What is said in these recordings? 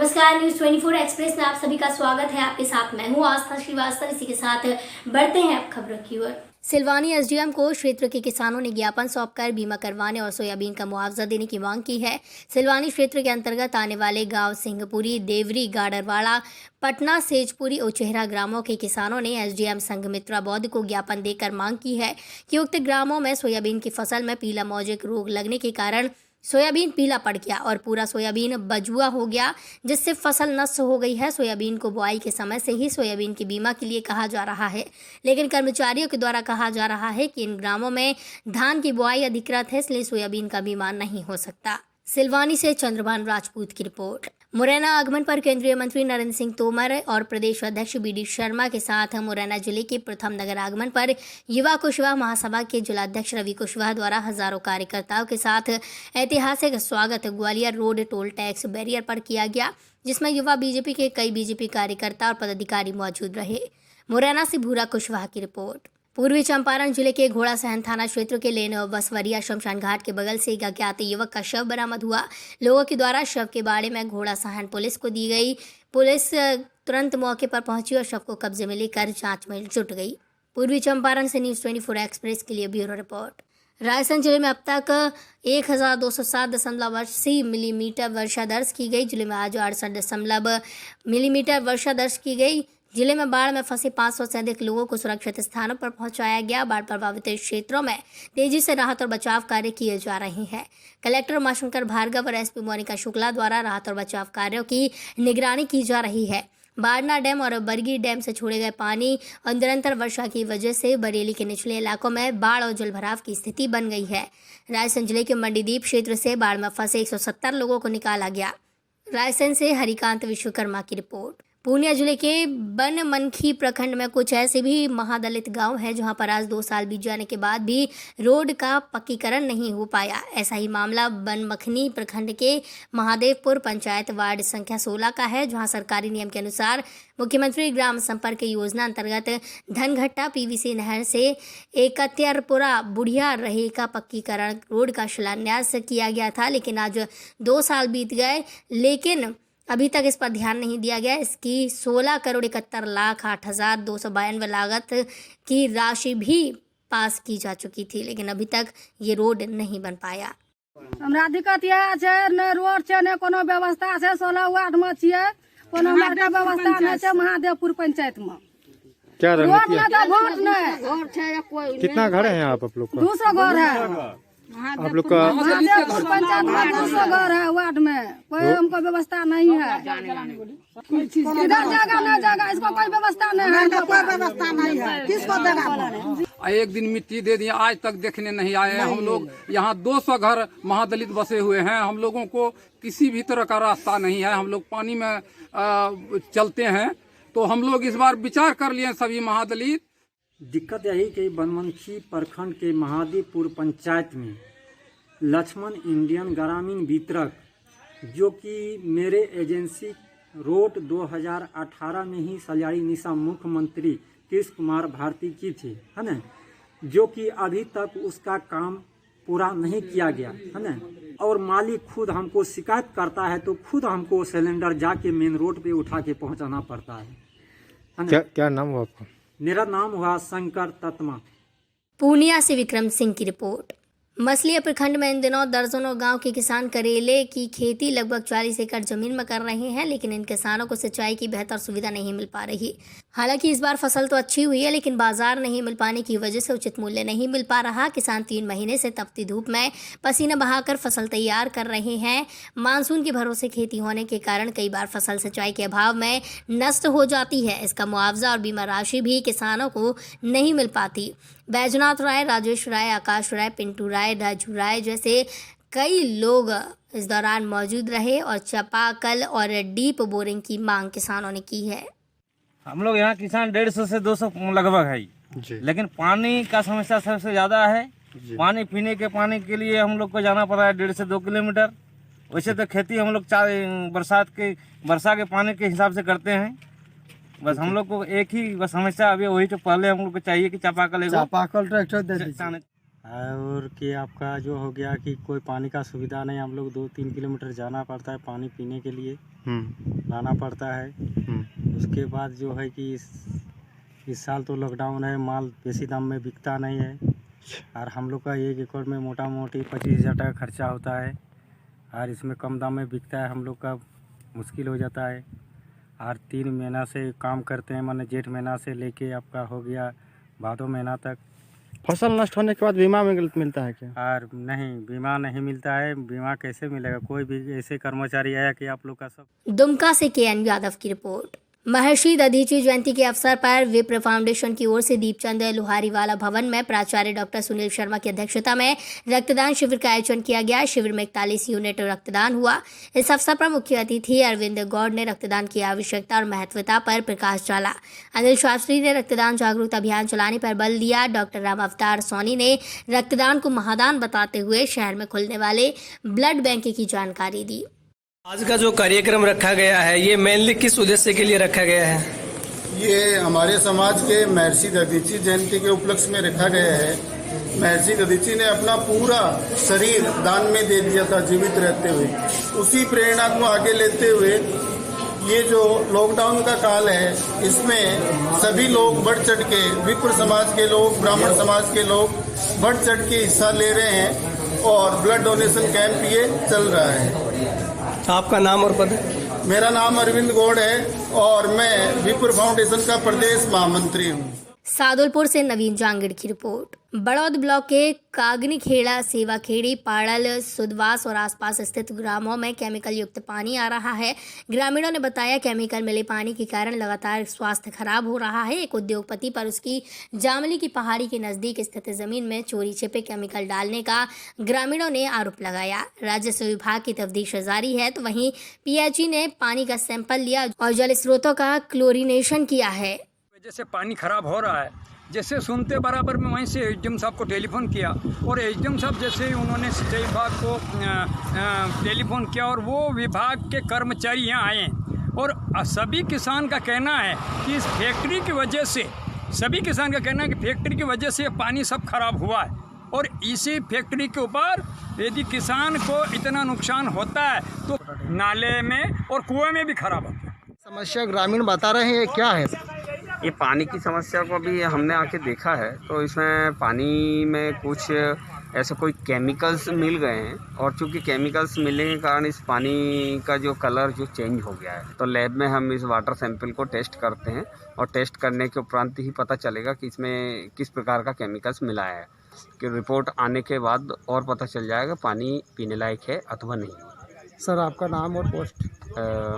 नमस्कार, news 24 express में आप सभी का स्वागत है। आपके साथ मैं हूं आस्था श्रीवास्तव। इसी के साथ बढ़ते हैं अब खबरों की ओर। सिलवानी एसडीएम को क्षेत्र के किसानों ने ज्ञापन सौंपकर बीमा करवाने और सोयाबीन का मुआवजा देने की मांग की है। सिलवानी क्षेत्र के अंतर्गत आने वाले गांव सिंहपुरी, देवरी, गाडरवाड़ा, पटना, सेजपुरी और चेहरा ग्रामों के किसानों ने एसडीएम संघमित्रा बौद्ध को ज्ञापन देकर मांग की है कि उक्त ग्रामों में सोयाबीन की फसल में पीला मौजिक रोग लगने के कारण सोयाबीन पीला पड़ गया और पूरा सोयाबीन बजुआ हो गया, जिससे फसल नष्ट हो गई है। सोयाबीन को बुआई के समय से ही सोयाबीन की बीमा के लिए कहा जा रहा है, लेकिन कर्मचारियों के द्वारा कहा जा रहा है कि इन ग्रामों में धान की बुआई अधिकृत है, इसलिए सोयाबीन का बीमा नहीं हो सकता। सिलवानी से चंद्रभान राजपूत की रिपोर्ट। मुरैना आगमन पर केंद्रीय मंत्री नरेंद्र सिंह तोमर और प्रदेश अध्यक्ष बीडी शर्मा के साथ मुरैना जिले के प्रथम नगर आगमन पर युवा कुशवाहा महासभा के जिलाध्यक्ष रवि कुशवाहा द्वारा हजारों कार्यकर्ताओं के साथ ऐतिहासिक स्वागत Gwalior road toll tax barrier पर किया गया, जिसमें युवा बीजेपी के कई बीजेपी कार्यकर्ता और पदाधिकारी मौजूद रहे। मुरैना से भूरा कुशवाहा की रिपोर्ट। पूर्वी चंपारण जिले के घोड़ा सहन थाना क्षेत्र के लेन बसवरिया शमशान घाट के बगल से एक अज्ञात युवक का शव बरामद हुआ। लोगों के द्वारा शव के बारे में घोड़ा सहन पुलिस को दी गई। पुलिस तुरंत मौके पर पहुंची और शव को कब्जे में लेकर जांच में जुट गई। पूर्वी चंपारण से न्यूज़ 24 एक्सप्रेस के लिए ब्यूरो रिपोर्ट। रायसेन जिले में अब तक 1207.80 मिलीमीटर वर्षा दर्ज की गई। जिले में आज 68 मिलीमीटर वर्षा दर्ज की गई। जिले में बाढ़ में फंसे 500 से अधिक लोगों को सुरक्षित स्थानों पर पहुंचाया गया। बाढ़ प्रभावित क्षेत्रों में तेजी से राहत और बचाव कार्य किए जा रहे हैं। कलेक्टर उमाशंकर भार्गव और एसपी मोनिका शुक्ला द्वारा राहत और बचाव कार्यों की निगरानी की जा रही है। बाड़ना डैम और बरगी डैम से छोड़े गए पानी और निरंतर वर्षा की वजह से बरेली के निचले इलाकों में बाढ़ और जलभराव की स्थिति बन गई है। रायसेन जिले के मंडीदीप क्षेत्र से बाढ़ में फंसे 170 लोगों को निकाला गया। रायसेन से हरिकांत विश्वकर्मा की रिपोर्ट। पूर्णिया जिले के बनमनखी प्रखंड में कुछ ऐसे भी महादलित गांव हैं जहां पर आज 2 साल बीत जाने के बाद भी रोड का पक्कीकरण नहीं हो पाया। ऐसा ही मामला बनमखनी प्रखंड के महादेवपुर पंचायत वार्ड संख्या 16 का है, जहां सरकारी नियम के अनुसार मुख्यमंत्री ग्राम संपर्क योजना अंतर्गत धनघट्टा पीवीसी नहर से एकत्यरपुरा बुढ़िया रहे का पक्कीकरण रोड का शिलान्यास किया गया था, लेकिन आज 2 साल बीत गए, लेकिन अभी तक इस पर ध्यान नहीं दिया गया। इसकी 16,71,08,292 लागत की राशि भी पास की जा चुकी थी, लेकिन अभी तक ये रोड नहीं बन पाया। हमरा दिक्कत यह छै, ने रोड छै ने कोनो व्यवस्था छै। 16 वार्ड में छियै, कोनो हमरा व्यवस्था नहीं छै। महादेवपुर पंचायत में क्या रोड में तो वोट नहीं। कितना घर है आप लोग का? 200 घर है आप लोग का। महादेवपुर पंचायत में 200 घर है वार्ड में, कोई हमको व्यवस्था नहीं है। इधर जगह नहीं जगह, इसको कोई व्यवस्था नहीं है। कोई व्यवस्था नहीं है, किसको देगा? एक दिन मिट्टी दे दिया, आज तक देखने नहीं आए। हम लोग यहाँ 200 घर महादलित बसे हुए हैं। हम लोगों को किसी भी तरह का रास्ता नहीं है। हम लोग पानी में चलते हैं, तो हम लोग इस बार विचार कर लिए सभी महादलित। दिक्कत यही कि बनमनखी प्रखंड के महादेवपुर पंचायत में लक्ष्मण इंडियन ग्रामीण वितरक, जो कि मेरे एजेंसी रोड 2018 में ही सलियाड़ी निशा मुख्यमंत्री कृष्ण कुमार भारती की थी, है ना, जो कि अभी तक उसका काम पूरा नहीं किया गया, है ना। और मालिक खुद हमको शिकायत करता है तो खुद हमको सिलेंडर जाके मेन रोड पे उठा के पहुंचाना पड़ता है ना। क्या नाम हुआ आपका? मेरा नाम हुआ शंकर तत्मा। पूर्णिया से विक्रम सिंह की रिपोर्ट। मसलिया प्रखंड में इन दिनों दर्जनों गांव के किसान करेले की खेती लगभग 40 एकड़ जमीन में कर रहे हैं, लेकिन इन किसानों को सिंचाई की बेहतर सुविधा नहीं मिल पा रही। हालांकि इस बार फसल तो अच्छी हुई है, लेकिन बाजार नहीं मिल पाने की वजह से उचित मूल्य नहीं मिल पा रहा। किसान 3 महीने से तपती धूप में पसीना बहाकर फसल तैयार कर रहे हैं। मानसून के भरोसे खेती होने के कारण कई बार फसल सिंचाई के अभाव में नष्ट हो जाती है। इसका मुआवजा और बीमा राशि भी किसानों को नहीं मिल पाती। बैजनाथ राय, राजेश राय, आकाश राय, पिंटू राय, राजू राय जैसे कई लोग इस दौरान मौजूद रहे और चापाकल और डीप बोरिंग की मांग किसानों ने की है। हम लोग यहाँ किसान 150 से 200 लगभग है, लेकिन पानी का समस्या सबसे ज़्यादा है। पानी पीने के पानी के लिए हम लोग को जाना पड़ रहा है 1.5 से 2 किलोमीटर। वैसे तो खेती हम लोग वर्षा के पानी के हिसाब से करते हैं। बस हम लोग को एक ही बस समस्या अभी वही तो पहले हम लोग को चाहिए कि चापाकल ट्रैक्टर दे दीजिए। और कि आपका जो हो गया कि कोई पानी का सुविधा नहीं, हम लोग 2-3 किलोमीटर जाना पड़ता है पानी पीने के लिए, लाना पड़ता है। उसके बाद जो है कि इस साल तो लॉकडाउन है, माल बेसी दाम में बिकता नहीं है और हम लोग का 1 एकड़ में मोटा मोटी 25,000 टका खर्चा होता है और इसमें कम दाम में बिकता है, हम लोग का मुश्किल हो जाता है। और 3 महीना से काम करते हैं, माने जेठ महीना से लेके आपका हो गया भादो महीना तक। फसल नष्ट होने के बाद बीमा मिलता है क्या? और नहीं, बीमा नहीं मिलता है। बीमा कैसे मिलेगा? कोई भी ऐसे कर्मचारी आया कि आप लोग का सब। दुमका से केएन यादव की रिपोर्ट। महर्षि दधीची जयंती के अवसर पर विप्र फाउंडेशन की ओर से दीपचंद लोहारीवाला भवन में प्राचार्य डॉक्टर सुनील शर्मा की अध्यक्षता में रक्तदान शिविर का आयोजन किया गया। शिविर में 41 यूनिट रक्तदान हुआ। इस अवसर पर मुख्य अतिथि अरविंद गौड़ ने रक्तदान की आवश्यकता और महत्वता पर प्रकाश डाला। अनिल शास्त्री ने रक्तदान जागरूकता अभियान चलाने पर बल दिया। डॉक्टर राम अवतार सोनी ने रक्तदान को महादान बताते हुए शहर में खुलने वाले ब्लड बैंक की जानकारी दी। आज का जो कार्यक्रम रखा गया है ये मेनली किस उद्देश्य के लिए रखा गया है? ये हमारे समाज के महर्षि दधीची जयंती के उपलक्ष्य में रखा गया है। महर्षि दधीची ने अपना पूरा शरीर दान में दे दिया था जीवित रहते हुए। उसी प्रेरणा को आगे लेते हुए ये जो लॉकडाउन का काल है इसमें सभी लोग बढ़ चढ़ के, विप्र समाज के लोग, ब्राह्मण समाज के लोग बढ़ चढ़ के हिस्सा ले रहे हैं और ब्लड डोनेशन कैंप ये चल रहा है। आपका नाम और पद? मेरा नाम अरविंद गौड़ है और मैं विप्र फाउंडेशन का प्रदेश महामंत्री हूँ। सादुलपुर से नवीन जांगड़ की रिपोर्ट। बड़ौद ब्लॉक के कागनी खेड़ा, सेवा खेड़ी, पाड़ल, सुदवास और आसपास स्थित ग्रामों में केमिकल युक्त पानी आ रहा है। ग्रामीणों ने बताया केमिकल मिले पानी के कारण लगातार स्वास्थ्य खराब हो रहा है। एक उद्योगपति पर उसकी जामली की पहाड़ी के नजदीक स्थित जमीन में चोरी छिपे केमिकल डालने का ग्रामीणों ने आरोप लगाया। राजस्व विभाग की तफ्तीश जारी है, तो वहीं पीएचई ने पानी का सैंपल लिया और जल स्रोतों का क्लोरीनेशन किया है। जैसे पानी खराब हो रहा है, जैसे सुनते बराबर में वहीं से एसडीएम साहब को टेलीफोन किया और एसडीएम साहब जैसे ही उन्होंने सिंचाई विभाग को टेलीफोन किया और वो विभाग के कर्मचारी यहाँ आए और सभी किसान का कहना है कि इस फैक्ट्री की वजह से, सभी किसान का कहना है कि फैक्ट्री की वजह से पानी सब खराब हुआ है और इसी फैक्ट्री के ऊपर यदि किसान को इतना नुकसान होता है तो नाले में और कुएं में भी खराब होता है। समस्या ग्रामीण बता रहे हैं, क्या है? ये पानी की समस्या को भी हमने आके देखा है तो इसमें पानी में कुछ ऐसे कोई केमिकल्स मिल गए हैं और चूंकि केमिकल्स मिलने के कारण इस पानी का जो कलर जो चेंज हो गया है, तो लैब में हम इस वाटर सैंपल को टेस्ट करते हैं और टेस्ट करने के उपरांत ही पता चलेगा कि इसमें किस प्रकार का केमिकल्स मिला है। कि रिपोर्ट आने के बाद और पता चल जाएगा पानी पीने लायक है अथवा नहीं। सर आपका नाम और पोस्ट?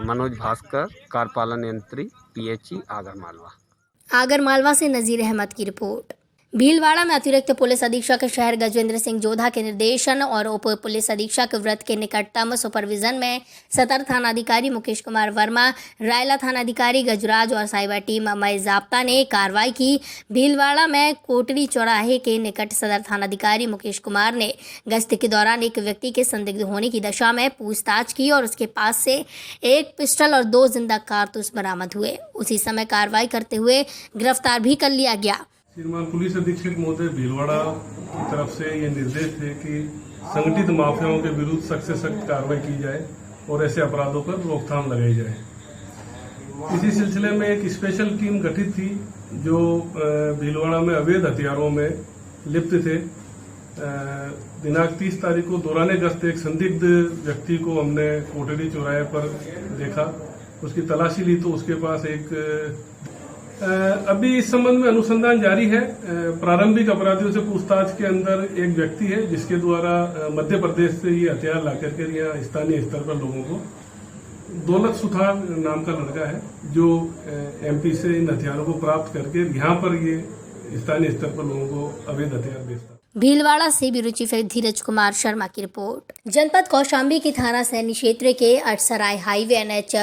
मनोज भास्कर, कार्यपालन यंत्री, पीएचई आगरमालवा। आगरमालवा से नजीर अहमद की रिपोर्ट। भीलवाड़ा में अतिरिक्त पुलिस अधीक्षक शहर गजेंद्र सिंह जोधा के निर्देशन और उप पुलिस अधीक्षक व्रत के निकटतम सुपरविजन में सदर थानाधिकारी मुकेश कुमार वर्मा, रायला थानाधिकारी गजराज और साइबर टीम अमय जाप्ता ने कार्रवाई की। भीलवाड़ा में कोटड़ी चौराहे के निकट सदर थानाधिकारी मुकेश कुमार ने गश्त के दौरान एक व्यक्ति के संदिग्ध होने की दशा में पूछताछ की और उसके पास से एक पिस्टल और 2 जिंदा कारतूस बरामद हुए। उसी समय कार्रवाई करते हुए गिरफ्तार भी कर लिया गया। श्रीमान पुलिस अधीक्षक महोदय भीलवाड़ा की तरफ से ये निर्देश है कि संगठित माफियाओं के विरुद्ध सख्त से सख्त कार्रवाई की जाए और ऐसे अपराधों पर रोकथाम लगाई जाए। इसी सिलसिले में एक स्पेशल टीम गठित थी जो भीलवाड़ा में अवैध हथियारों में लिप्त थे। दिनांक 30 तारीख को दौरान गश्त एक संदिग्ध व्यक्ति को हमने कोटड़ी चौराहे पर देखा, उसकी तलाशी ली तो उसके पास एक अभी इस संबंध में अनुसंधान जारी है। प्रारंभिक अपराधियों से पूछताछ के अंदर एक व्यक्ति है जिसके द्वारा मध्य प्रदेश से ये हथियार ला करके यहाँ स्थानीय स्तर पर लोगों को, दौलत सुथार नाम का लड़का है जो एमपी से इन हथियारों को प्राप्त करके यहाँ पर ये स्थानीय स्तर पर लोगों को अवैध हथियार बेचता। भीलवाड़ा से ब्यूरो चीफ धीरज कुमार शर्मा की रिपोर्ट। जनपद कौशाम्बी की थाना सैनी क्षेत्र के अटसराय हाईवे NH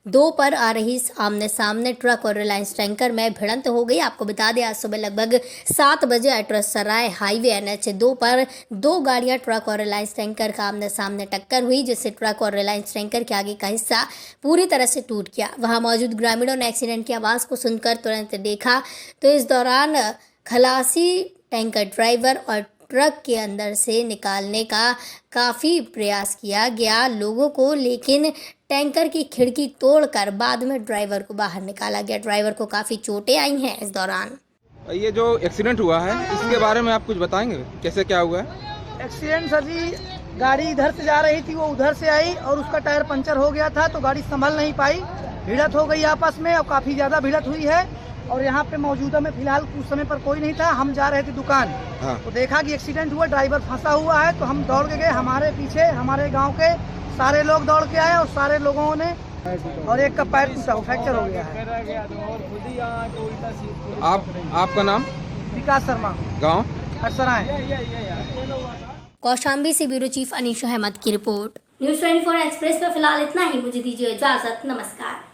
2 पर आ रही आमने सामने ट्रक और रिलायंस टैंकर में भिड़ंत हो गई। आपको बता दें आज सुबह लगभग 7 बजे अटसराय हाईवे NH 2 पर 2 गाड़ियां ट्रक और रिलायंस टैंकर का आमने सामने टक्कर हुई, जिससे ट्रक और रिलायंस टैंकर के आगे का हिस्सा पूरी तरह से टूट गया। वहां मौजूद ग्रामीणों ने एक्सीडेंट की आवाज को सुनकर तुरंत देखा तो इस दौरान खलासी, टैंकर ड्राइवर और ट्रक के अंदर से निकालने का काफ़ी प्रयास किया गया लोगों को, लेकिन टैंकर की खिड़की तोड़कर बाद में ड्राइवर को बाहर निकाला गया। ड्राइवर को काफ़ी चोटें आई हैं इस दौरान। ये जो एक्सीडेंट हुआ है इसके बारे में आप कुछ बताएंगे, कैसे क्या हुआ है? एक्सीडेंट सर जी, गाड़ी इधर से जा रही थी, वो उधर से आई और उसका टायर पंचर हो गया था तो गाड़ी संभल नहीं पाई, भिड़त हो गई आपस में और काफ़ी ज़्यादा भिड़त हुई है। और यहाँ पे मौजूदा में फिलहाल उस समय पर कोई नहीं था, हम जा रहे थे दुकान। तो देखा कि एक्सीडेंट हुआ, ड्राइवर फंसा हुआ है तो हम दौड़ के गए। हमारे पीछे हमारे गांव के सारे लोग दौड़ के आए और सारे लोगों ने, और एक का पैर टूटा, फ्रैक्चर हो गया है। आपका नाम? विकास शर्मा, गाँव हरसराय। कौशाम्बी से ब्यूरो चीफ अनीश अहमद की रिपोर्ट। न्यूज़ 24 एक्सप्रेस में फिलहाल इतना ही। मुझे दीजिए इजाजत। नमस्कार।